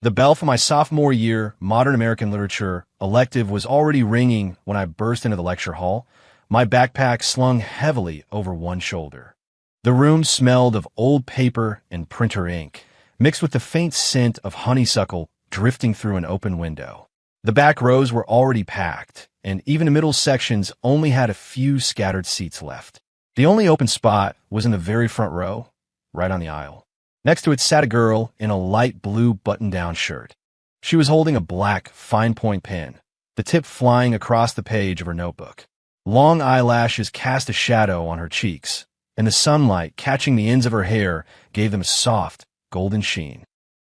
The bell for my sophomore year Modern American Literature elective was already ringing when I burst into the lecture hall, my backpack slung heavily over one shoulder. The room smelled of old paper and printer ink, mixed with the faint scent of honeysuckle drifting through an open window. The back rows were already packed, and even the middle sections only had a few scattered seats left. The only open spot was in the very front row, right on the aisle. Next to it sat a girl in a light blue button-down shirt. She was holding a black, fine-point pen, the tip flying across the page of her notebook. Long eyelashes cast a shadow on her cheeks, and the sunlight catching the ends of her hair gave them a soft, golden sheen.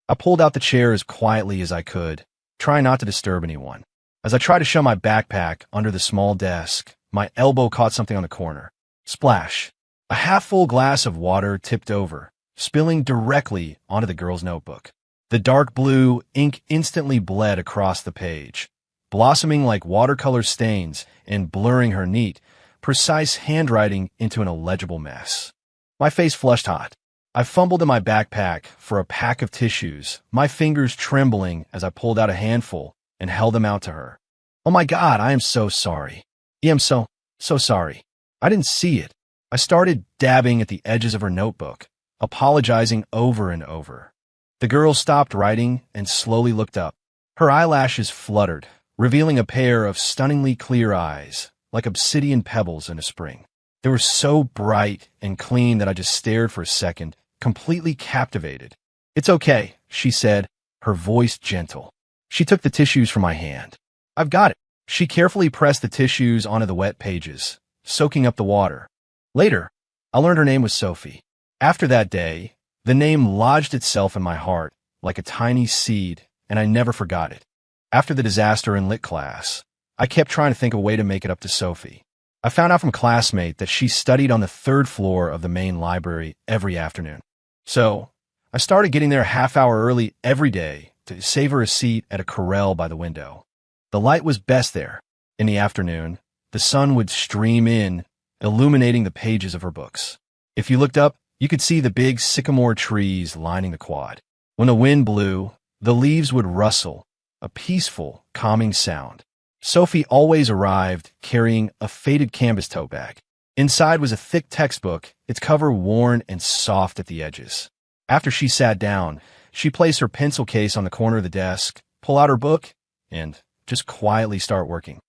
I pulled out the chair as quietly as I could, trying not to disturb anyone. As I tried to shove my backpack under the small desk, my elbow caught something on the corner. Splash! A half-full glass of water tipped over, spilling directly onto the girl's notebook. The dark blue ink instantly bled across the page, blossoming like watercolor stains and blurring her neat, precise handwriting into an illegible mess. My face flushed hot. I fumbled in my backpack for a pack of tissues, my fingers trembling as I pulled out a handful and held them out to her. "Oh my God, I am so sorry. I am so sorry. I didn't see it." I started dabbing at the edges of her notebook, apologizing over and over. The girl stopped writing and slowly looked up. Her eyelashes fluttered, revealing a pair of stunningly clear eyes, like obsidian pebbles in a spring. They were so bright and clean that I just stared for a second, completely captivated. "It's okay," she said, her voice gentle. She took the tissues from my hand. "I've got it." She carefully pressed the tissues onto the wet pages, soaking up the water. Later, I learned her name was Sophie. After that day, the name lodged itself in my heart like a tiny seed, and I never forgot it. After the disaster in lit class, I kept trying to think of a way to make it up to Sophie. I found out from a classmate that she studied on the third floor of the main library every afternoon. So, I started getting there a half hour early every day to save her a seat at a corral by the window. The light was best there. In the afternoon, the sun would stream in, illuminating the pages of her books. If you looked up, you could see the big sycamore trees lining the quad. When the wind blew, the leaves would rustle, a peaceful, calming sound. Sophie always arrived carrying a faded canvas tote bag. Inside was a thick textbook, its cover worn and soft at the edges. After she sat down, she placed her pencil case on the corner of the desk, pull out her book, and just quietly start working.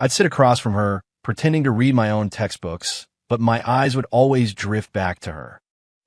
I'd sit across from her, pretending to read my own textbooks, but my eyes would always drift back to her.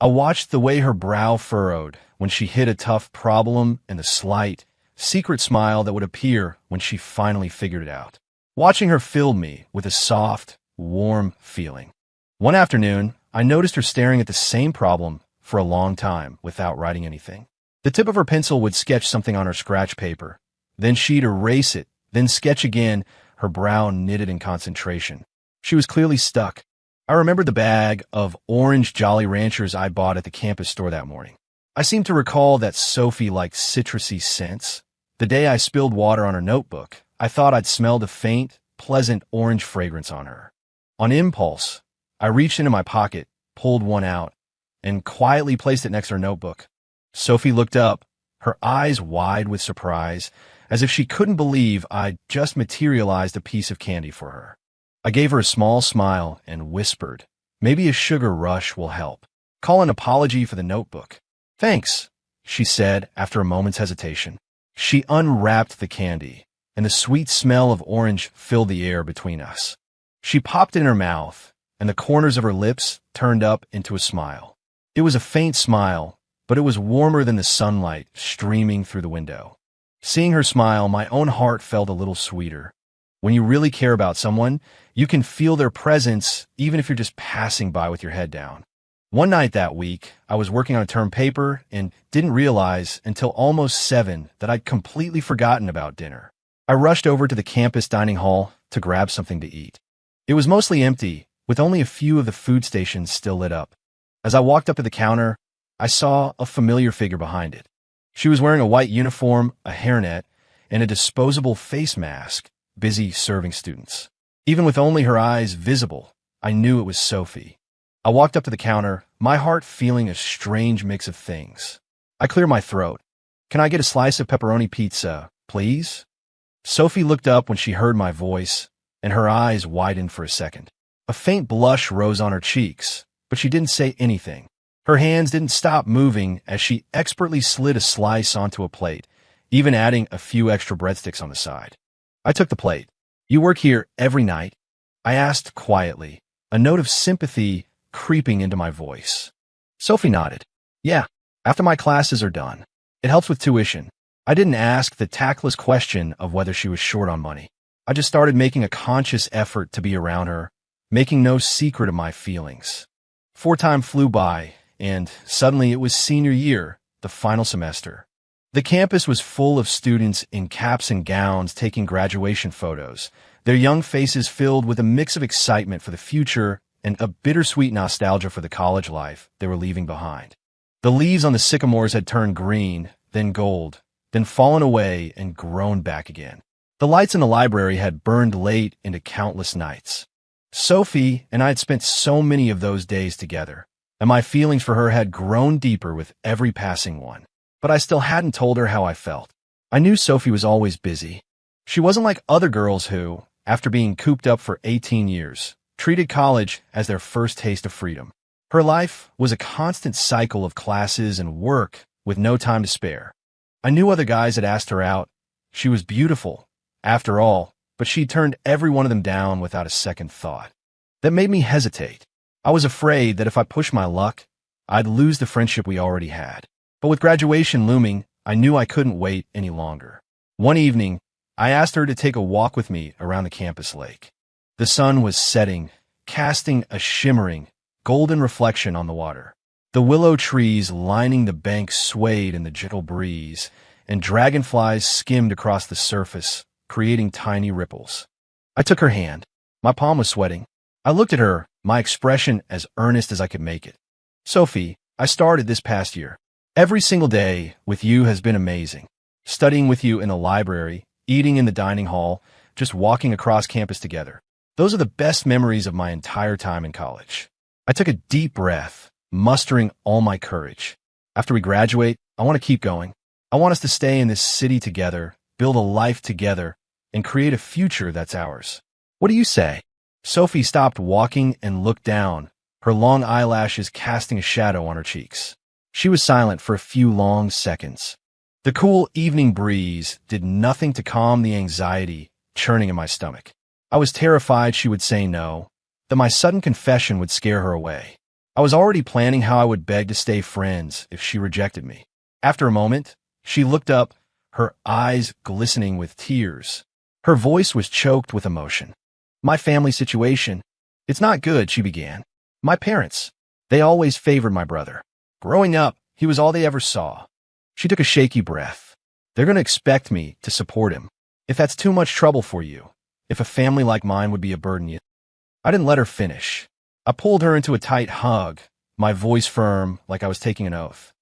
I watched the way her brow furrowed when she hit a tough problem and the slight, secret smile that would appear when she finally figured it out. Watching her filled me with a soft, warm feeling. One afternoon, I noticed her staring at the same problem for a long time without writing anything. The tip of her pencil would sketch something on her scratch paper. Then she'd erase it, then sketch again, her brow knitted in concentration. She was clearly stuck. I remembered the bag of orange Jolly Ranchers I bought at the campus store that morning. I seemed to recall that Sophie liked citrusy scents. The day I spilled water on her notebook, I thought I'd smelled a faint, pleasant orange fragrance on her. On impulse, I reached into my pocket, pulled one out, and quietly placed it next to her notebook. Sophie looked up, her eyes wide with surprise, as if she couldn't believe I'd just materialized a piece of candy for her. I gave her a small smile and whispered, "Maybe a sugar rush will help. Call an apology for the notebook." "Thanks," she said after a moment's hesitation. She unwrapped the candy, and the sweet smell of orange filled the air between us. She popped it in her mouth, and the corners of her lips turned up into a smile. It was a faint smile, but it was warmer than the sunlight streaming through the window. Seeing her smile, my own heart felt a little sweeter. When you really care about someone, you can feel their presence even if you're just passing by with your head down. One night that week, I was working on a term paper and didn't realize until almost 7 that I'd completely forgotten about dinner. I rushed over to the campus dining hall to grab something to eat. It was mostly empty, with only a few of the food stations still lit up. As I walked up to the counter, I saw a familiar figure behind it. She was wearing a white uniform, a hairnet, and a disposable face mask, busy serving students. Even with only her eyes visible, I knew it was Sophie. I walked up to the counter, my heart feeling a strange mix of things. I cleared my throat. Can I get a slice of pepperoni pizza, please? Sophie looked up when she heard my voice, and her eyes widened for a second. A faint blush rose on her cheeks, but she didn't say anything. Her hands didn't stop moving as she expertly slid a slice onto a plate, even adding a few extra breadsticks on the side. I took the plate. You work here every night? I asked quietly, a note of sympathy creeping into my voice. Sophie nodded. Yeah, after my classes are done. It helps with tuition. I didn't ask the tactless question of whether she was short on money. I just started making a conscious effort to be around her, making no secret of my feelings. Time flew by, and suddenly it was senior year, the final semester. The campus was full of students in caps and gowns taking graduation photos, their young faces filled with a mix of excitement for the future and a bittersweet nostalgia for the college life they were leaving behind. The leaves on the sycamores had turned green, then gold, then fallen away and grown back again. The lights in the library had burned late into countless nights. Sophie and I had spent so many of those days together, and my feelings for her had grown deeper with every passing one. But I still hadn't told her how I felt. I knew Sophie was always busy. She wasn't like other girls who, after being cooped up for 18 years, treated college as their first taste of freedom. Her life was a constant cycle of classes and work with no time to spare. I knew other guys had asked her out. She was beautiful, after all, but she turned every one of them down without a second thought. That made me hesitate. I was afraid that if I pushed my luck, I'd lose the friendship we already had. But with graduation looming, I knew I couldn't wait any longer. One evening, I asked her to take a walk with me around the campus lake. The sun was setting, casting a shimmering, golden reflection on the water. The willow trees lining the bank swayed in the gentle breeze, and dragonflies skimmed across the surface, creating tiny ripples. I took her hand. My palm was sweating. I looked at her, my expression as earnest as I could make it. Sophie, I started this past year. Every single day with you has been amazing. Studying with you in the library, eating in the dining hall, just walking across campus together. Those are the best memories of my entire time in college. I took a deep breath, mustering all my courage. After we graduate, I want to keep going. I want us to stay in this city together, build a life together, and create a future that's ours. What do you say? Sophie stopped walking and looked down, her long eyelashes casting a shadow on her cheeks. She was silent for a few long seconds. The cool evening breeze did nothing to calm the anxiety churning in my stomach. I was terrified she would say no, that my sudden confession would scare her away. I was already planning how I would beg to stay friends if she rejected me. After a moment, she looked up, her eyes glistening with tears. Her voice was choked with emotion. My family situation. It's not good, she began. My parents. They always favored my brother. Growing up, he was all they ever saw. She took a shaky breath. They're going to expect me to support him. If that's too much trouble for you, if a family like mine would be a burden, I didn't let her finish. I pulled her into a tight hug, my voice firm like I was taking an oath.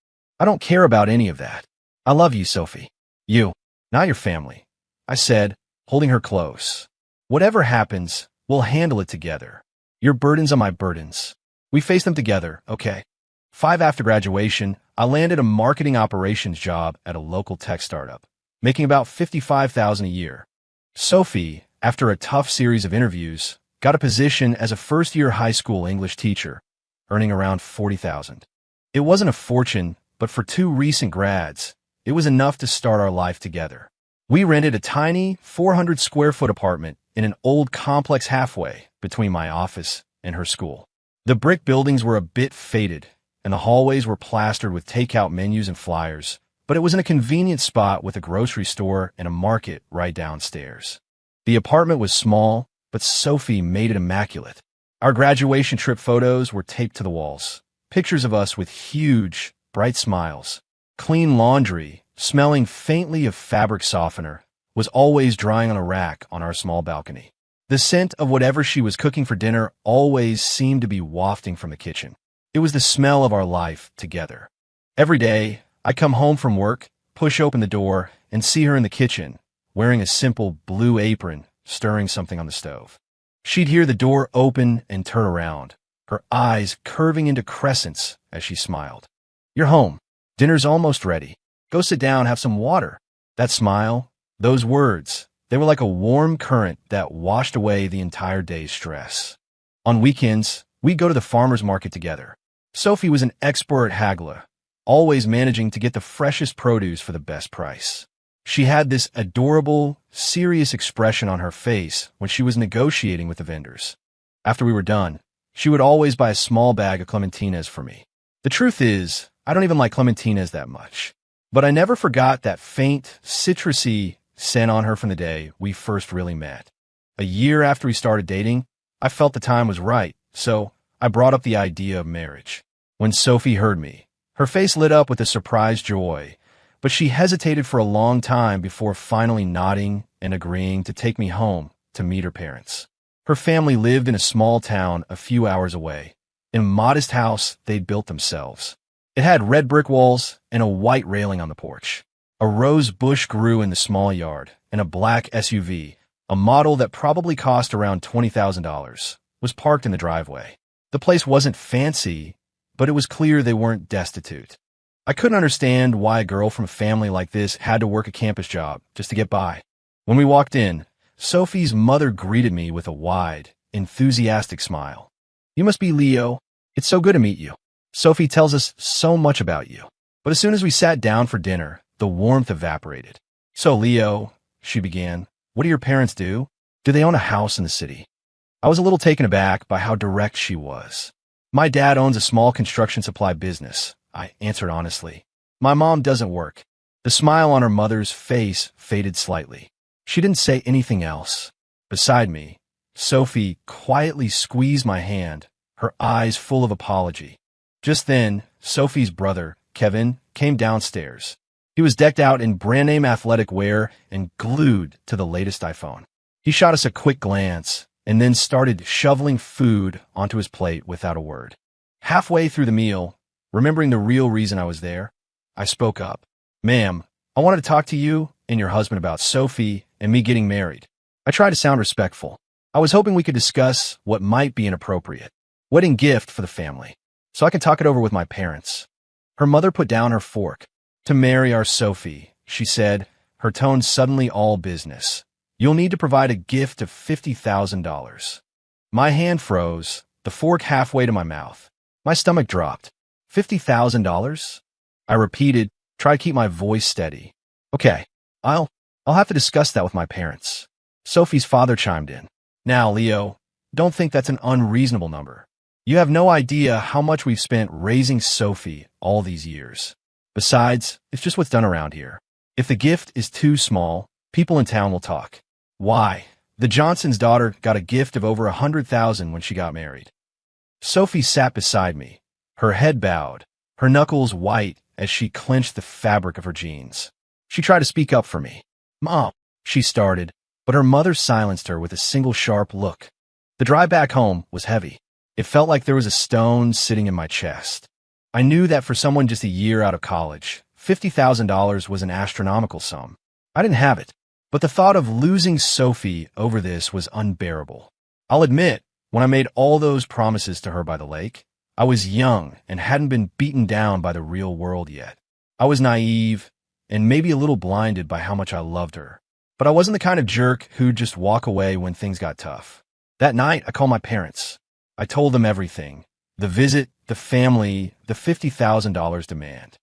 I don't care about any of that. I love you, Sophie. You, not your family, I said, holding her close. Whatever happens, we'll handle it together. Your burdens are my burdens. We face them together, okay? 5 after graduation, I landed a marketing operations job at a local tech startup, making about $55,000 a year. Sophie, after a tough series of interviews, got a position as a first-year high school English teacher, earning around $40,000. It wasn't a fortune, but for 2 recent grads, it was enough to start our life together. We rented a tiny 400-square-foot apartment in an old complex halfway between my office and her school. The brick buildings were a bit faded, and the hallways were plastered with takeout menus and flyers, but it was in a convenient spot with a grocery store and a market right downstairs. The apartment was small, but Sophie made it immaculate. Our graduation trip photos were taped to the walls, pictures of us with huge, bright smiles. Clean laundry, smelling faintly of fabric softener, was always drying on a rack on our small balcony. The scent of whatever she was cooking for dinner always seemed to be wafting from the kitchen. It was the smell of our life together. Every day, I'd come home from work, push open the door, and see her in the kitchen, wearing a simple blue apron, stirring something on the stove. She'd hear the door open and turn around, her eyes curving into crescents as she smiled. You're home. Dinner's almost ready. Go sit down, have some water. That smile, those words, they were like a warm current that washed away the entire day's stress. On weekends, we'd go to the farmer's market together. Sophie was an expert haggler, always managing to get the freshest produce for the best price. She had this adorable, serious expression on her face when she was negotiating with the vendors. After we were done, she would always buy a small bag of clementines for me. The truth is, I don't even like clementines that much. But I never forgot that faint, citrusy scent on her from the day we first really met. A year after we started dating, I felt the time was right, so I brought up the idea of marriage. When Sophie heard me, her face lit up with a surprised joy, but she hesitated for a long time before finally nodding and agreeing to take me home to meet her parents. Her family lived in a small town a few hours away, in a modest house they'd built themselves. It had red brick walls and a white railing on the porch. A rose bush grew in the small yard, and a black SUV, a model that probably cost around $20,000, was parked in the driveway. The place wasn't fancy, but it was clear they weren't destitute. I couldn't understand why a girl from a family like this had to work a campus job just to get by. When we walked in, Sophie's mother greeted me with a wide, enthusiastic smile. "You must be Leo. It's so good to meet you. Sophie tells us so much about you." But as soon as we sat down for dinner, the warmth evaporated. "So, Leo," she began, "what do your parents do? Do they own a house in the city?" I was a little taken aback by how direct she was. "My dad owns a small construction supply business," I answered honestly. "My mom doesn't work." The smile on her mother's face faded slightly. She didn't say anything else. Beside me, Sophie quietly squeezed my hand, her eyes full of apology. Just then, Sophie's brother, Kevin, came downstairs. He was decked out in brand-name athletic wear and glued to the latest iPhone. He shot us a quick glance and then started shoveling food onto his plate without a word. Halfway through the meal, remembering the real reason I was there, I spoke up. "Ma'am, I wanted to talk to you and your husband about Sophie and me getting married." I tried to sound respectful. I was hoping we could discuss what might be an appropriate wedding gift for the family, so I could talk it over with my parents. Her mother put down her fork. "To marry our Sophie," she said, her tone suddenly all business, "you'll need to provide a gift of $50,000. My hand froze, the fork halfway to my mouth. My stomach dropped. $50,000? I repeated, try to keep my voice steady. "Okay, I'll have to discuss that with my parents." Sophie's father chimed in. "Now, Leo, don't think that's an unreasonable number. You have no idea how much we've spent raising Sophie all these years. Besides, it's just what's done around here. If the gift is too small, people in town will talk. Why? The Johnson's daughter got a gift of over $100,000 when she got married." Sophie sat beside me, her head bowed, her knuckles white as she clenched the fabric of her jeans. She tried to speak up for me. "Mom," she started, but her mother silenced her with a single sharp look. The drive back home was heavy. It felt like there was a stone sitting in my chest. I knew that for someone just a year out of college, $50,000 was an astronomical sum. I didn't have it, but the thought of losing Sophie over this was unbearable. I'll admit, when I made all those promises to her by the lake, I was young and hadn't been beaten down by the real world yet. I was naive and maybe a little blinded by how much I loved her. But I wasn't the kind of jerk who'd just walk away when things got tough. That night, I called my parents. I told them everything. The visit, the family, the $50,000 demand.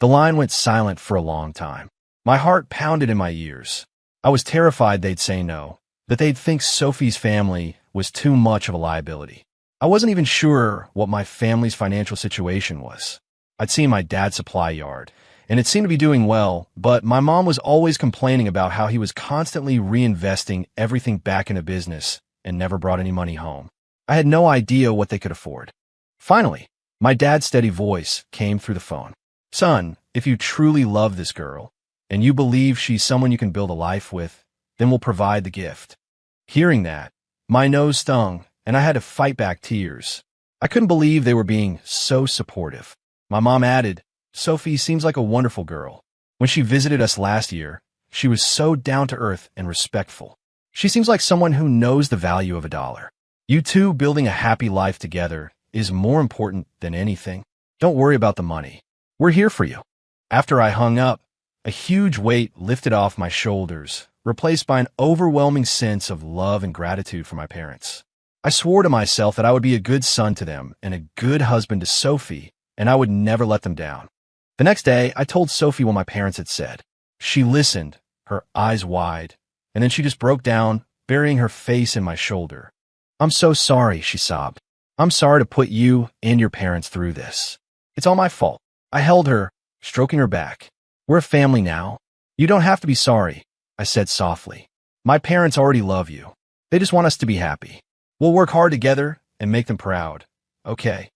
The line went silent for a long time. My heart pounded in my ears. I was terrified they'd say no, that they'd think Sophie's family was too much of a liability. I wasn't even sure what my family's financial situation was. I'd seen my dad's supply yard, and it seemed to be doing well, but my mom was always complaining about how he was constantly reinvesting everything back into business and never brought any money home. I had no idea what they could afford. Finally, my dad's steady voice came through the phone. "Son, if you truly love this girl, and you believe she's someone you can build a life with, then we'll provide the gift." Hearing that, my nose stung, and I had to fight back tears. I couldn't believe they were being so supportive. My mom added, "Sophie seems like a wonderful girl. When she visited us last year, she was so down-to-earth and respectful. She seems like someone who knows the value of a dollar. You two building a happy life together is more important than anything. Don't worry about the money. We're here for you." After I hung up, A huge weight lifted off my shoulders, replaced by an overwhelming sense of love and gratitude for my parents. I swore to myself that I would be a good son to them and a good husband to Sophie, and I would never let them down. The next day, I told Sophie what my parents had said. She listened, her eyes wide, and then she just broke down, burying her face in my shoulder. "I'm so sorry," she sobbed. "I'm sorry to put you and your parents through this. It's all my fault." I held her, stroking her back. "We're a family now. You don't have to be sorry," I said softly. "My parents already love you. They just want us to be happy. We'll work hard together and make them proud. Okay?"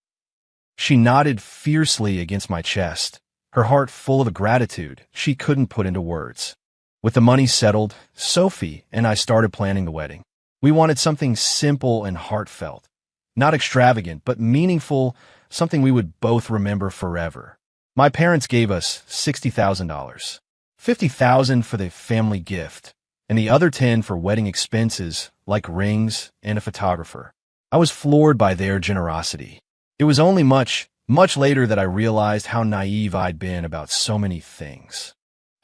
She nodded fiercely against my chest, her heart full of a gratitude she couldn't put into words. With the money settled, Sophie and I started planning the wedding. We wanted something simple and heartfelt. Not extravagant, but meaningful, something we would both remember forever. My parents gave us $60,000. $50,000 for the family gift, and the other 10 for wedding expenses like rings and a photographer. I was floored by their generosity. It was only much later that I realized how naive I'd been about so many things.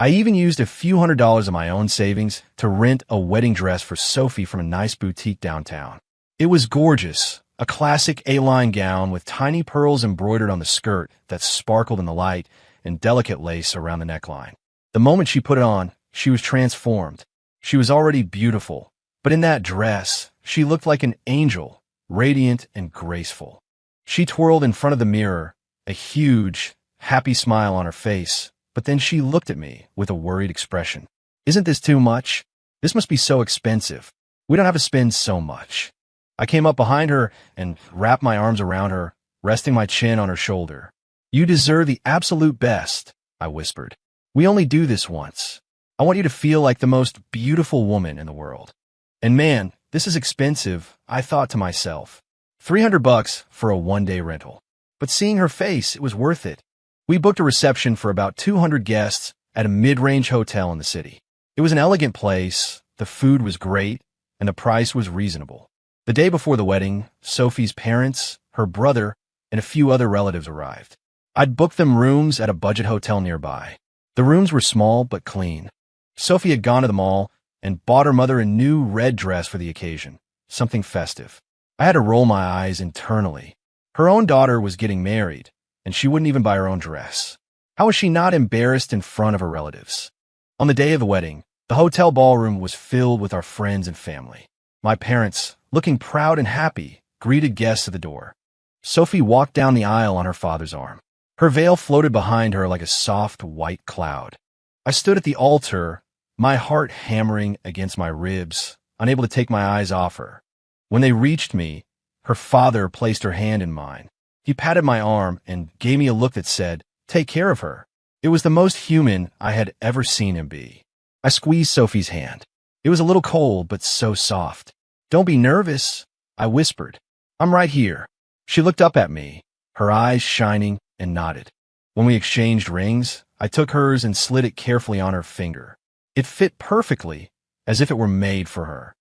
I even used a few $100s of my own savings to rent a wedding dress for Sophie from a nice boutique downtown. It was gorgeous, a classic A-line gown with tiny pearls embroidered on the skirt that sparkled in the light and delicate lace around the neckline. The moment she put it on, she was transformed. She was already beautiful, but in that dress, she looked like an angel, radiant and graceful. She twirled in front of the mirror, a huge, happy smile on her face, but then she looked at me with a worried expression. "Isn't this too much? This must be so expensive. We don't have to spend so much." I came up behind her and wrapped my arms around her, resting my chin on her shoulder. "You deserve the absolute best," I whispered. "We only do this once. I want you to feel like the most beautiful woman in the world." And man, this is expensive, I thought to myself. $300 for a one-day rental. But seeing her face, it was worth it. We booked a reception for about 200 guests at a mid-range hotel in the city. It was an elegant place, the food was great, and the price was reasonable. The day before the wedding, Sophie's parents, her brother, and a few other relatives arrived. I'd booked them rooms at a budget hotel nearby. The rooms were small but clean. Sophie had gone to the mall and bought her mother a new red dress for the occasion, something festive. I had to roll my eyes internally. Her own daughter was getting married, and she wouldn't even buy her own dress. How was she not embarrassed in front of her relatives? On the day of the wedding, the hotel ballroom was filled with our friends and family. My parents, looking proud and happy, greeted guests at the door. Sophie walked down the aisle on her father's arm. Her veil floated behind her like a soft white cloud. I stood at the altar, my heart hammering against my ribs, unable to take my eyes off her. When they reached me, her father placed her hand in mine. He patted my arm and gave me a look that said, "Take care of her." It was the most human I had ever seen him be. I squeezed Sophie's hand. It was a little cold, but so soft. "Don't be nervous," I whispered. "I'm right here." She looked up at me, her eyes shining, and nodded. When we exchanged rings, I took hers and slid it carefully on her finger. It fit perfectly, as if it were made for her.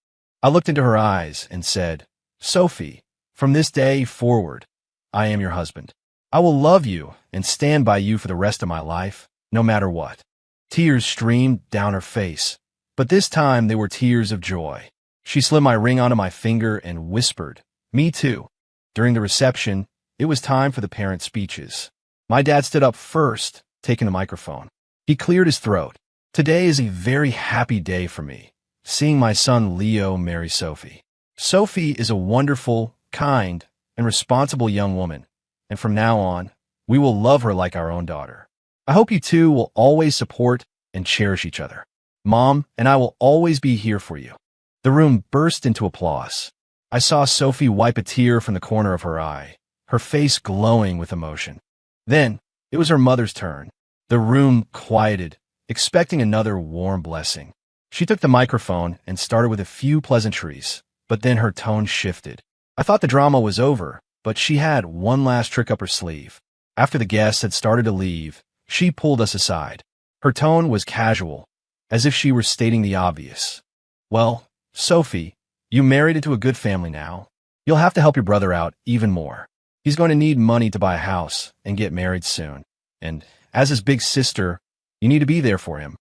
I looked into her eyes and said, "Sophie, from this day forward, I am your husband. I will love you and stand by you for the rest of my life, no matter what." Tears streamed down her face, but this time they were tears of joy. She slid my ring onto my finger and whispered, "Me too." During the reception, it was time for the parent speeches. My dad stood up first, taking the microphone. He cleared his throat. "Today is a very happy day for me, seeing my son Leo marry Sophie. Sophie is a wonderful, kind, and responsible young woman, and from now on, we will love her like our own daughter. I hope you two will always support and cherish each other. Mom and I will always be here for you." The room burst into applause. I saw Sophie wipe a tear from the corner of her eye, her face glowing with emotion. Then, it was her mother's turn. The room quieted, expecting another warm blessing. She took the microphone and started with a few pleasantries, but then her tone shifted. I thought the drama was over, but she had one last trick up her sleeve. After the guests had started to leave, she pulled us aside. Her tone was casual, as if she were stating the obvious. "Well, Sophie, you married into a good family now. You'll have to help your brother out even more. He's going to need money to buy a house and get married soon. And as his big sister, You need to be there for him.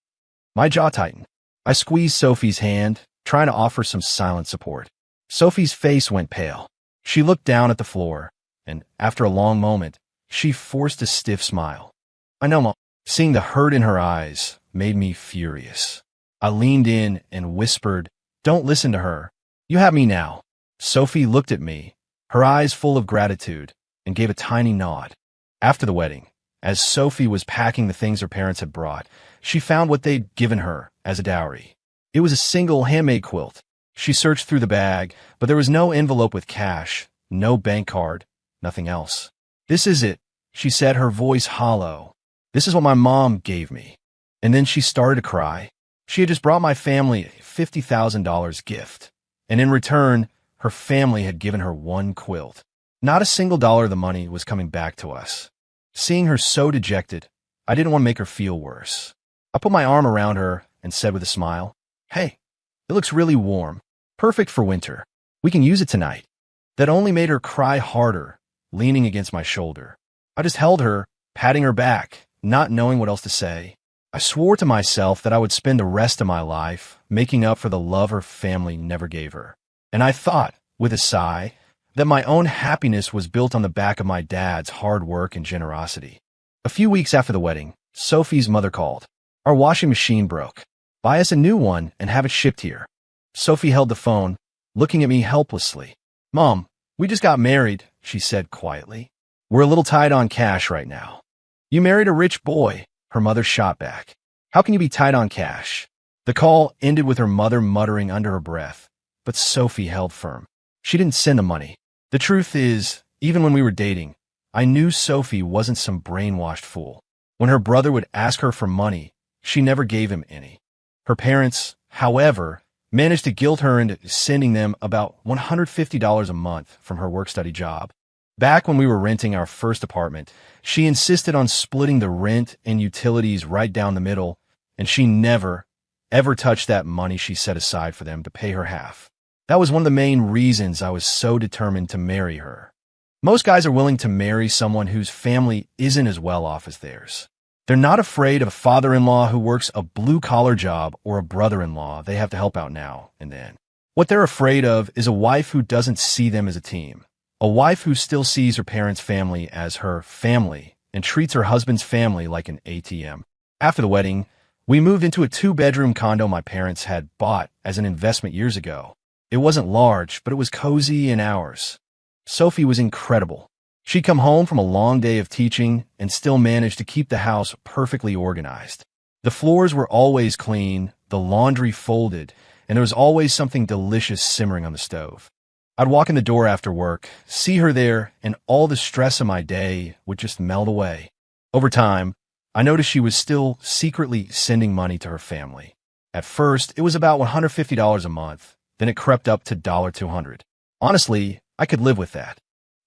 My jaw tightened. I squeezed Sophie's hand, trying to offer some silent support. Sophie's face went pale. She looked down at the floor, and after a long moment, she forced a stiff smile. I know, Mom. Seeing the hurt in her eyes made me furious. I leaned in and whispered, "Don't listen to her. You have me now." Sophie looked at me, her eyes full of gratitude, and gave a tiny nod. After the wedding, as Sophie was packing the things her parents had brought, she found what they'd given her as a dowry. It was a single handmade quilt. She searched through the bag, but there was no envelope with cash, no bank card, nothing else. "This is it," she said, her voice hollow. "This is what my mom gave me." And then she started to cry. She had just brought my family a $50,000 gift, and in return, her family had given her one quilt. Not a single dollar of the money was coming back to us. Seeing her so dejected, I didn't want to make her feel worse. I put my arm around her and said with a smile, "Hey, it looks really warm. Perfect for winter. We can use it tonight." That only made her cry harder, leaning against my shoulder. I just held her, patting her back, not knowing what else to say. I swore to myself that I would spend the rest of my life making up for the love her family never gave her. And I thought, with a sigh, that my own happiness was built on the back of my dad's hard work and generosity. A few weeks after the wedding, Sophie's mother called. "Our washing machine broke. Buy us a new one and have it shipped here." Sophie held the phone, looking at me helplessly. "Mom, we just got married," she said quietly. "We're a little tight on cash right now." "You married a rich boy," her mother shot back. "How can you be tight on cash?" The call ended with her mother muttering under her breath, but Sophie held firm. She didn't send the money. The truth is, even when we were dating, I knew Sophie wasn't some brainwashed fool. When her brother would ask her for money, she never gave him any. Her parents, however, managed to guilt her into sending them about $150 a month from her work-study job. Back when we were renting our first apartment, she insisted on splitting the rent and utilities right down the middle, and she never, ever touched that money she set aside for them to pay her half. That was one of the main reasons I was so determined to marry her. Most guys are willing to marry someone whose family isn't as well off as theirs. They're not afraid of a father-in-law who works a blue-collar job or a brother-in-law they have to help out now and then. What they're afraid of is a wife who doesn't see them as a team. A wife who still sees her parents' family as her family and treats her husband's family like an ATM. After the wedding, we moved into a 2-bedroom condo my parents had bought as an investment years ago. It wasn't large, but it was cozy and ours. Sophie was incredible. She'd come home from a long day of teaching and still managed to keep the house perfectly organized. The floors were always clean, the laundry folded, and there was always something delicious simmering on the stove. I'd walk in the door after work, see her there, and all the stress of my day would just melt away. Over time, I noticed she was still secretly sending money to her family. At first, it was about $150 a month. Then it crept up to $200. Honestly, I could live with that.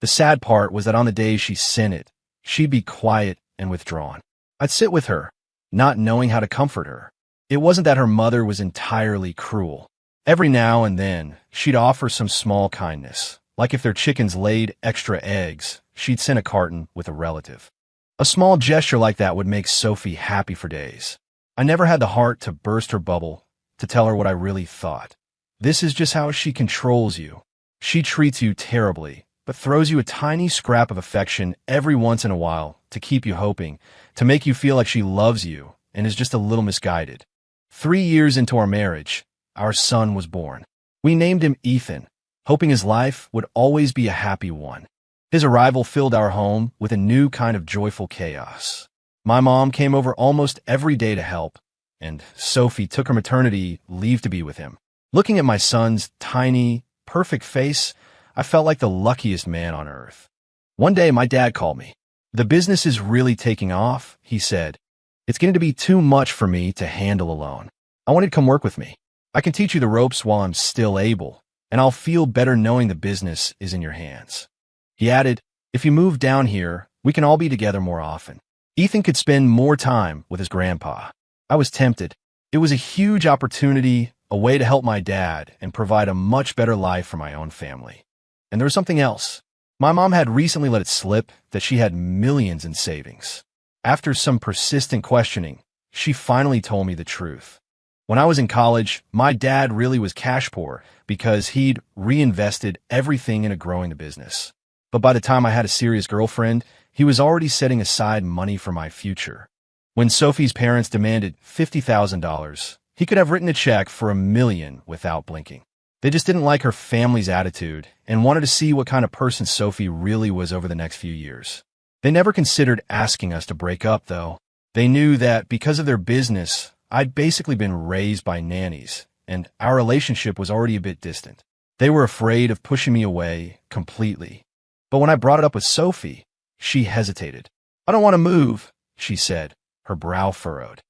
The sad part was that on the days she sent it, she'd be quiet and withdrawn. I'd sit with her, not knowing how to comfort her. It wasn't that her mother was entirely cruel. Every now and then, she'd offer some small kindness, like if their chickens laid extra eggs, she'd send a carton with a relative. A small gesture like that would make Sophie happy for days. I never had the heart to burst her bubble, to tell her what I really thought. This is just how she controls you. She treats you terribly, but throws you a tiny scrap of affection every once in a while to keep you hoping, to make you feel like she loves you and is just a little misguided. 3 years into our marriage, our son was born. We named him Ethan, hoping his life would always be a happy one. His arrival filled our home with a new kind of joyful chaos. My mom came over almost every day to help, and Sophie took her maternity leave to be with him. Looking at my son's tiny, perfect face, I felt like the luckiest man on earth. One day, my dad called me. "The business is really taking off," he said. "It's getting to be too much for me to handle alone. I want you to come work with me. I can teach you the ropes while I'm still able, and I'll feel better knowing the business is in your hands." He added, "If you move down here, we can all be together more often." Ethan could spend more time with his grandpa. I was tempted. It was a huge opportunity, a way to help my dad and provide a much better life for my own family. And there was something else. My mom had recently let it slip that she had millions in savings. After some persistent questioning, she finally told me the truth. When I was in college, my dad really was cash poor because he'd reinvested everything into growing the business. But by the time I had a serious girlfriend, he was already setting aside money for my future. When Sophie's parents demanded $50,000, he could have written a check for $1 million without blinking. They just didn't like her family's attitude and wanted to see what kind of person Sophie really was over the next few years. They never considered asking us to break up, though. They knew that because of their business, I'd basically been raised by nannies, and our relationship was already a bit distant. They were afraid of pushing me away completely. But when I brought it up with Sophie, she hesitated. "I don't want to move," she said, her brow furrowed.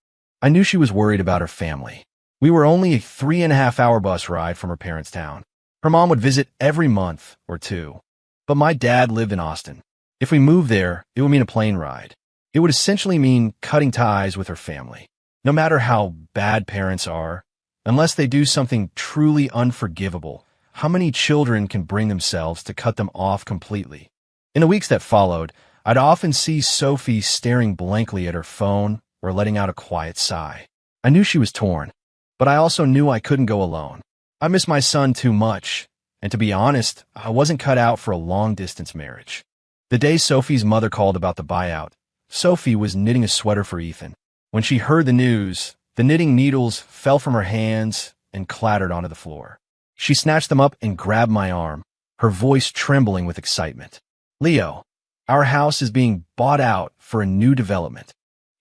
I knew she was worried about her family. We were only a 3.5-hour bus ride from her parents' town. Her mom would visit every month or two. But my dad lived in Austin. If we moved there, it would mean a plane ride. It would essentially mean cutting ties with her family. No matter how bad parents are, unless they do something truly unforgivable, how many children can bring themselves to cut them off completely? In the weeks that followed, I'd often see Sophie staring blankly at her phone or letting out a quiet sigh. I knew she was torn, but I also knew I couldn't go alone. I missed my son too much, and to be honest, I wasn't cut out for a long-distance marriage. The day Sophie's mother called about the buyout, Sophie was knitting a sweater for Ethan. When she heard the news, the knitting needles fell from her hands and clattered onto the floor. She snatched them up and grabbed my arm, her voice trembling with excitement. "Leo, our house is being bought out for a new development.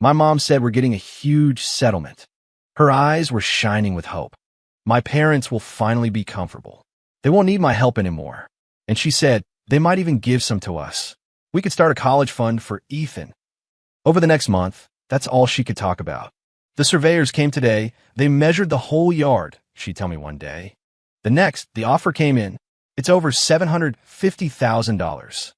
My mom said we're getting a huge settlement." Her eyes were shining with hope. "My parents will finally be comfortable. They won't need my help anymore." And she said they might even give some to us. We could start a college fund for Ethan. Over the next month, that's all she could talk about. "The surveyors came today. They measured the whole yard," she'd tell me one day. The next, the offer came in. "It's over $750,000.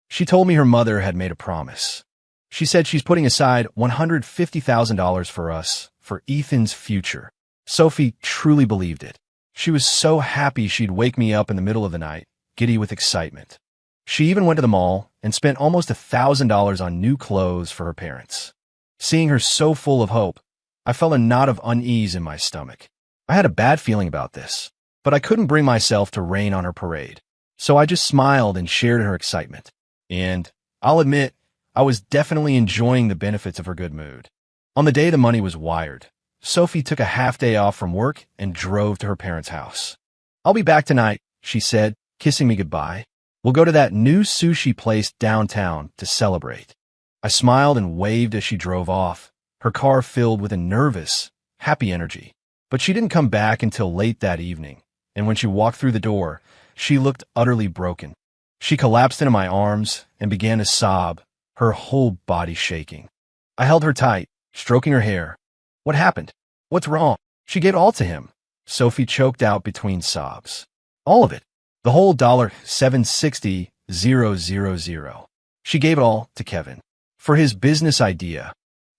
She told me her mother had made a promise. She said she's putting aside $150,000 for us, for Ethan's future. Sophie truly believed it. She was so happy she'd wake me up in the middle of the night, giddy with excitement. She even went to the mall and spent almost $1,000 on new clothes for her parents. Seeing her so full of hope, I felt a knot of unease in my stomach. I had a bad feeling about this, but I couldn't bring myself to rain on her parade. So I just smiled and shared in her excitement. And I'll admit, I was definitely enjoying the benefits of her good mood. On the day the money was wired, Sophie took a half day off from work and drove to her parents' house. "I'll be back tonight," she said, kissing me goodbye. "We'll go to that new sushi place downtown to celebrate." I smiled and waved as she drove off, her car filled with a nervous, happy energy. But she didn't come back until late that evening, and when she walked through the door, she looked utterly broken. She collapsed into my arms and began to sob, her whole body shaking. I held her tight, stroking her hair. "What happened? What's wrong?" She gave it all to him. Sophie choked out between sobs. "All of it. The whole $760,000. She gave it all to Kevin. For his business idea."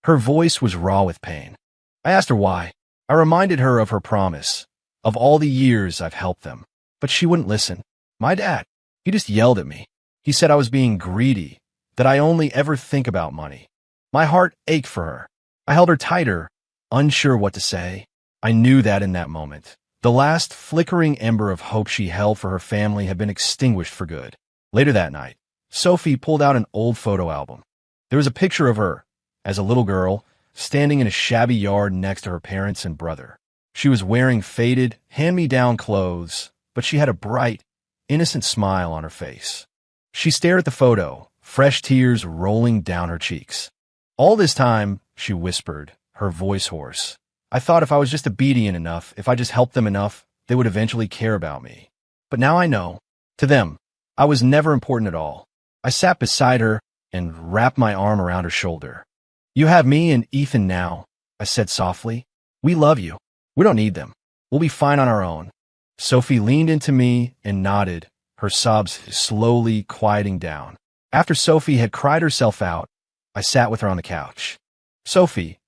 Her voice was raw with pain. I asked her why. I reminded her of her promise, of all the years I've helped them. But she wouldn't listen. My dad, he just yelled at me. He said I was being greedy, that I only ever think about money. My heart ached for her. I held her tighter, unsure what to say. I knew that in that moment, the last flickering ember of hope she held for her family had been extinguished for good. Later that night, Sophie pulled out an old photo album. There was a picture of her, as a little girl, standing in a shabby yard next to her parents and brother. She was wearing faded, hand-me-down clothes, but she had a bright, innocent smile on her face. She stared at the photo, fresh tears rolling down her cheeks. "All this time," she whispered, her voice hoarse, "I thought if I was just obedient enough, if I just helped them enough, they would eventually care about me. But now I know. To them, I was never important at all." I sat beside her and wrapped my arm around her shoulder. "You have me and Ethan now," I said softly. "We love you. We don't need them. We'll be fine on our own." Sophie leaned into me and nodded, her sobs slowly quieting down. After Sophie had cried herself out, I sat with her on the couch. "Sophie,"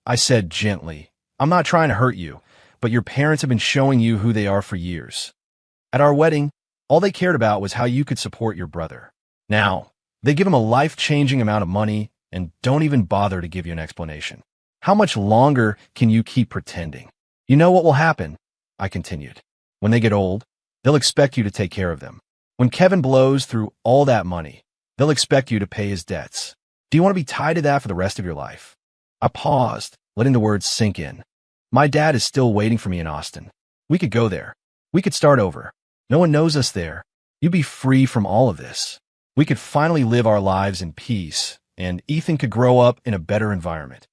I said gently, "I'm not trying to hurt you, but your parents have been showing you who they are for years. At our wedding, all they cared about was how you could support your brother. Now, they give him a life-changing amount of money and don't even bother to give you an explanation. How much longer can you keep pretending? You know what will happen, I continued. When they get old, they'll expect you to take care of them. When Kevin blows through all that money, they'll expect you to pay his debts. Do you want to be tied to that for the rest of your life? I paused, letting the words sink in. My dad is still waiting for me in Austin. We could go there. We could start over. No one knows us there. You'd be free from all of this. We could finally live our lives in peace, and Ethan could grow up in a better environment.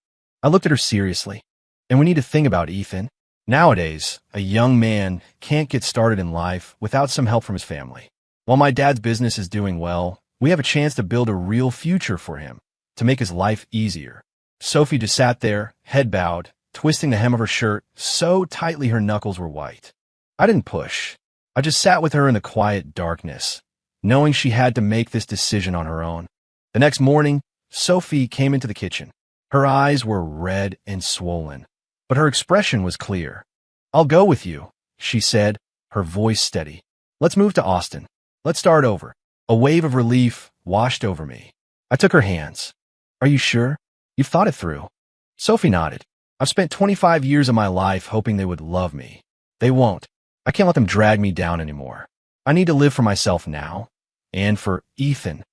I looked at her seriously. And we need to think about Ethan. Nowadays, a young man can't get started in life without some help from his family. While my dad's business is doing well, we have a chance to build a real future for him, to make his life easier. Sophie just sat there, head bowed, twisting the hem of her shirt so tightly her knuckles were white. I didn't push. I just sat with her in the quiet darkness, knowing she had to make this decision on her own. The next morning, Sophie came into the kitchen. Her eyes were red and swollen, but her expression was clear. "I'll go with you," she said, her voice steady. "Let's move to Austin. Let's start over." A wave of relief washed over me. I took her hands. "Are you sure? You've thought it through?" Sophie nodded. "I've spent 25 years of my life hoping they would love me. They won't. I can't let them drag me down anymore. I need to live for myself now, and for Ethan."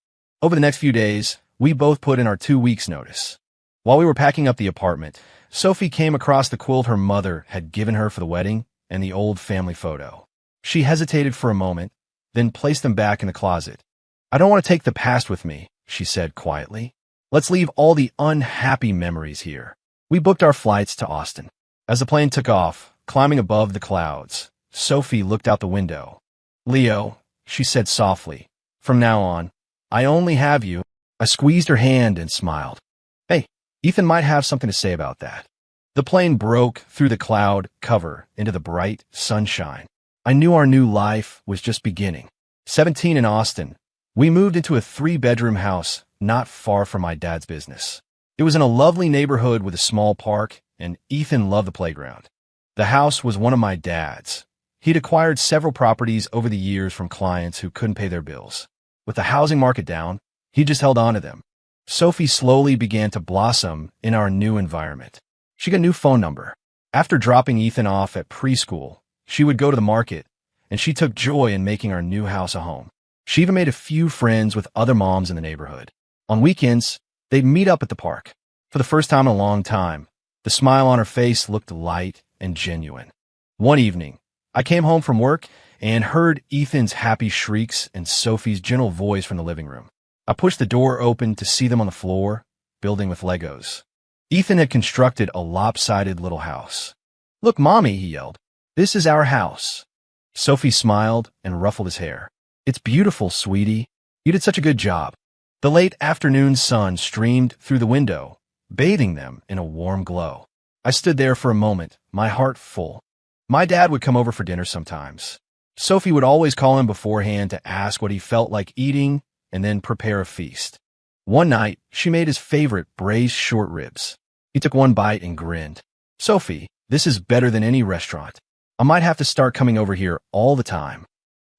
Over the next few days, we both put in our 2 weeks' notice. While we were packing up the apartment, Sophie came across the quilt her mother had given her for the wedding and the old family photo. She hesitated for a moment, then placed them back in the closet. "I don't want to take the past with me," she said quietly. "Let's leave all the unhappy memories here." We booked our flights to Austin. As the plane took off, climbing above the clouds, Sophie looked out the window. "Leo," she said softly, "from now on, I only have you." I squeezed her hand and smiled. "Hey, Ethan might have something to say about that." The plane broke through the cloud cover into the bright sunshine. I knew our new life was just beginning. 17 in Austin, we moved into a 3-bedroom house not far from my dad's business. It was in a lovely neighborhood with a small park, and Ethan loved the playground. The house was one of my dad's. He'd acquired several properties over the years from clients who couldn't pay their bills. With the housing market down, he just held on to them. Sophie slowly began to blossom in our new environment. She got a new phone number. After dropping Ethan off at preschool, she would go to the market, and she took joy in making our new house a home. She even made a few friends with other moms in the neighborhood. On weekends, they'd meet up at the park. For the first time in a long time, the smile on her face looked light and genuine. One evening, I came home from work and heard Ethan's happy shrieks and Sophie's gentle voice from the living room. I pushed the door open to see them on the floor, building with Legos. Ethan had constructed a lopsided little house. "Look, Mommy," he yelled. "This is our house." Sophie smiled and ruffled his hair. "It's beautiful, sweetie. You did such a good job." The late afternoon sun streamed through the window, bathing them in a warm glow. I stood there for a moment, my heart full. My dad would come over for dinner sometimes. Sophie would always call him beforehand to ask what he felt like eating and then prepare a feast. One night, she made his favorite braised short ribs. He took one bite and grinned. "Sophie, this is better than any restaurant. I might have to start coming over here all the time."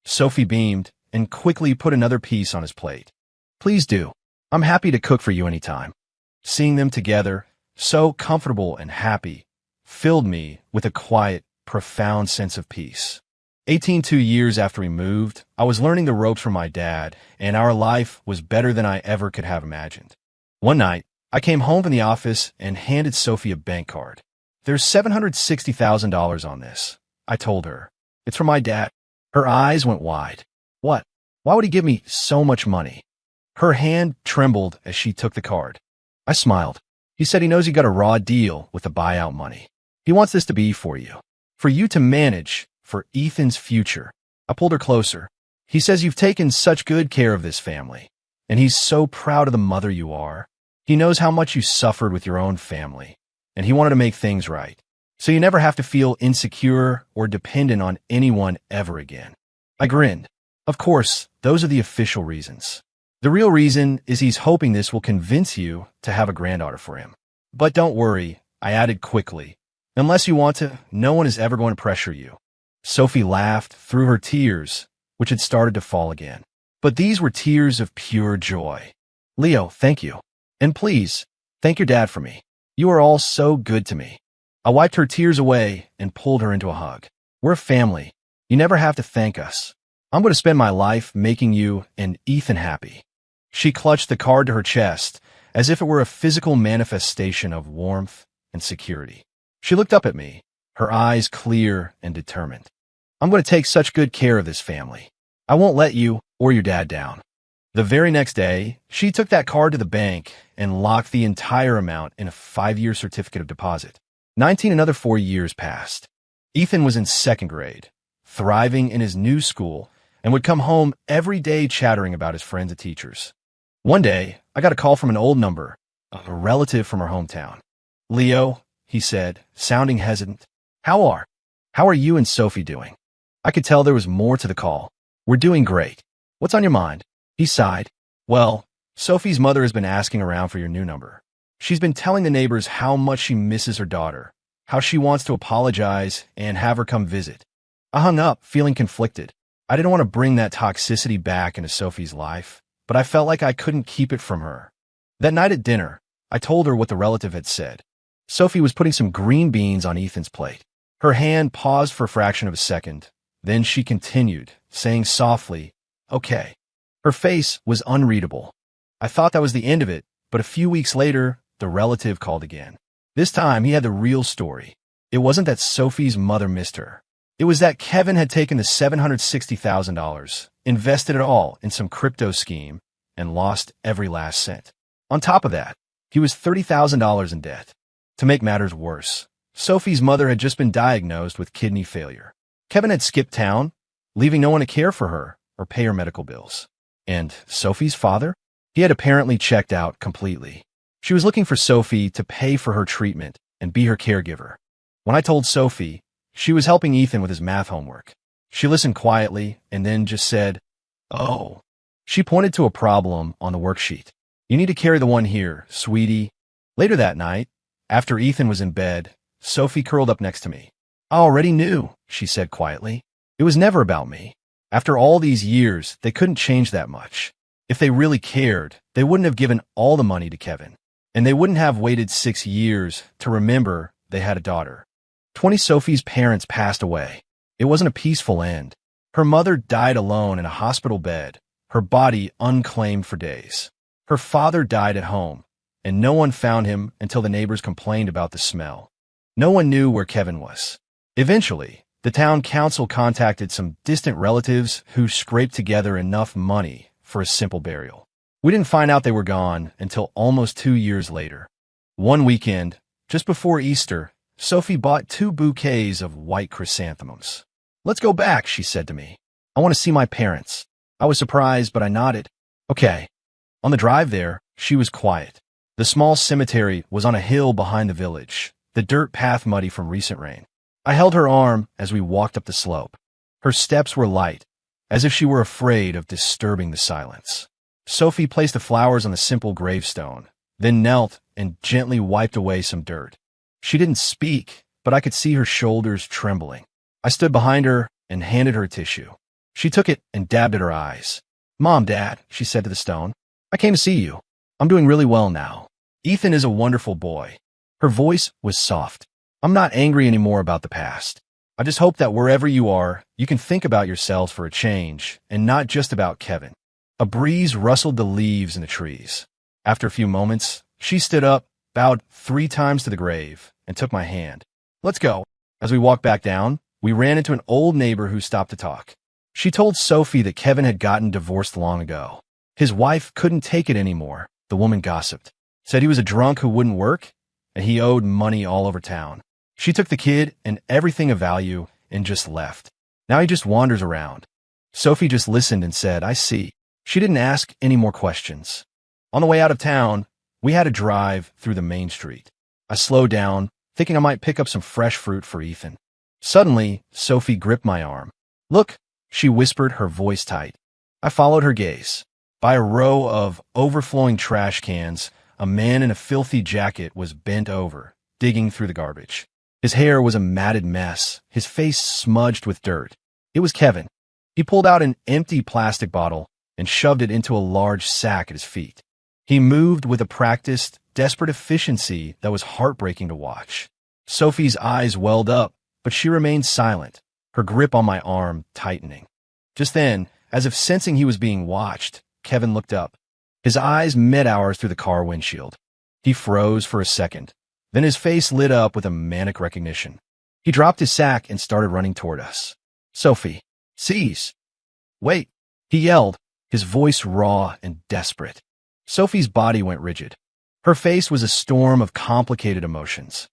Sophie beamed and quickly put another piece on his plate. "Please do. I'm happy to cook for you anytime." Seeing them together, so comfortable and happy, filled me with a quiet, profound sense of peace. 2 years after we moved, I was learning the ropes from my dad, and our life was better than I ever could have imagined. One night, I came home from the office and handed Sophie a bank card. "There's $760,000 on this," I told her. "It's from my dad." Her eyes went wide. "What? Why would he give me so much money?" Her hand trembled as she took the card. I smiled. "He said he knows you got a raw deal with the buyout money. He wants this to be for you to manage, for Ethan's future." I pulled her closer. "He says you've taken such good care of this family, and he's so proud of the mother you are. He knows how much you suffered with your own family, and he wanted to make things right, so you never have to feel insecure or dependent on anyone ever again." I grinned. "Of course, those are the official reasons. The real reason is he's hoping this will convince you to have a granddaughter for him. But don't worry," I added quickly. "Unless you want to, no one is ever going to pressure you." Sophie laughed through her tears, which had started to fall again. But these were tears of pure joy. "Leo, thank you. And please, thank your dad for me. You are all so good to me. I wiped her tears away and pulled her into a hug. We're a family. You never have to thank us. I'm going to spend my life making you and Ethan happy. She clutched the card to her chest as if it were a physical manifestation of warmth and security. She looked up at me, her eyes clear and determined. I'm going to take such good care of this family. I won't let you or your dad down. The very next day, she took that card to the bank and locked the entire amount in a 5-year certificate of deposit. 19 another 4 years passed. Ethan was in second grade, thriving in his new school, and would come home every day chattering about his friends and teachers. One day, I got a call from an old number, a relative from her hometown. Leo, he said, sounding hesitant. How are you and Sophie doing? I could tell there was more to the call. We're doing great. What's on your mind? He sighed. Well, Sophie's mother has been asking around for your new number. She's been telling the neighbors how much she misses her daughter, how she wants to apologize and have her come visit. I hung up, feeling conflicted. I didn't want to bring that toxicity back into Sophie's life, but I felt like I couldn't keep it from her. That night at dinner, I told her what the relative had said. Sophie was putting some green beans on Ethan's plate. Her hand paused for a fraction of a second. Then she continued, saying softly, "Okay." Her face was unreadable. I thought that was the end of it, but a few weeks later, the relative called again. This time, he had the real story. It wasn't that Sophie's mother missed her. It was that Kevin had taken the $760,000, invested it all in some crypto scheme, and lost every last cent. On top of that, he was $30,000 in debt. To make matters worse, Sophie's mother had just been diagnosed with kidney failure. Kevin had skipped town, leaving no one to care for her or pay her medical bills. And Sophie's father? He had apparently checked out completely. She was looking for Sophie to pay for her treatment and be her caregiver. When I told Sophie, she was helping Ethan with his math homework. She listened quietly and then just said, "Oh." She pointed to a problem on the worksheet. "You need to carry the one here, sweetie." Later that night, after Ethan was in bed, Sophie curled up next to me. "I already knew," she said quietly. "It was never about me. After all these years, they couldn't change that much. If they really cared, they wouldn't have given all the money to Kevin. And they wouldn't have waited 6 years to remember they had a daughter." 20 Sophie's parents passed away. It wasn't a peaceful end. Her mother died alone in a hospital bed, her body unclaimed for days. Her father died at home, and no one found him until the neighbors complained about the smell. No one knew where Kevin was. Eventually, the town council contacted some distant relatives who scraped together enough money for a simple burial. We didn't find out they were gone until almost 2 years later. One weekend, just before Easter, Sophie bought 2 bouquets of white chrysanthemums. "Let's go back," she said to me. "I want to see my parents." I was surprised, but I nodded. "Okay." On the drive there, she was quiet. The small cemetery was on a hill behind the village, the dirt path muddy from recent rain. I held her arm as we walked up the slope. Her steps were light, as if she were afraid of disturbing the silence. Sophie placed the flowers on the simple gravestone, then knelt and gently wiped away some dirt. She didn't speak, but I could see her shoulders trembling. I stood behind her and handed her a tissue. She took it and dabbed at her eyes. "Mom, Dad," she said to the stone, "I came to see you. I'm doing really well now. Ethan is a wonderful boy." Her voice was soft. "I'm not angry anymore about the past. I just hope that wherever you are, you can think about yourselves for a change, and not just about Kevin." A breeze rustled the leaves in the trees. After a few moments, she stood up, bowed 3 times to the grave, and took my hand. "Let's go." As we walked back down, we ran into an old neighbor who stopped to talk. She told Sophie that Kevin had gotten divorced long ago. His wife couldn't take it anymore, the woman gossiped. Said he was a drunk who wouldn't work, and he owed money all over town. She took the kid and everything of value and just left. Now he just wanders around. Sophie just listened and said, "I see." She didn't ask any more questions. On the way out of town, we had a drive through the main street. I slowed down, thinking I might pick up some fresh fruit for Ethan. Suddenly, Sophie gripped my arm. "Look," she whispered, her voice tight. I followed her gaze. By a row of overflowing trash cans, a man in a filthy jacket was bent over, digging through the garbage. His hair was a matted mess, his face smudged with dirt. It was Kevin. He pulled out an empty plastic bottle and shoved it into a large sack at his feet. He moved with a practiced, desperate efficiency that was heartbreaking to watch. Sophie's eyes welled up, but she remained silent, her grip on my arm tightening. Just then, as if sensing he was being watched, Kevin looked up. His eyes met ours through the car windshield. He froze for a second. Then his face lit up with a manic recognition. He dropped his sack and started running toward us. Sophie, seize! Wait! He yelled, his voice raw and desperate. Sophie's body went rigid. Her face was a storm of complicated emotions.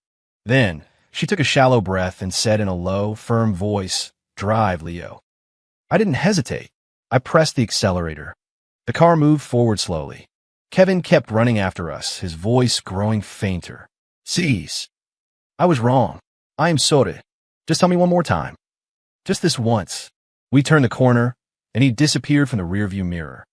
Then, she took a shallow breath and said in a low, firm voice, "Drive, Leo." I didn't hesitate. I pressed the accelerator. The car moved forward slowly. Kevin kept running after us, his voice growing fainter. Seize! I was wrong. I am sorry. Just tell me one more time. Just this once. We turned the corner, and he disappeared from the rearview mirror.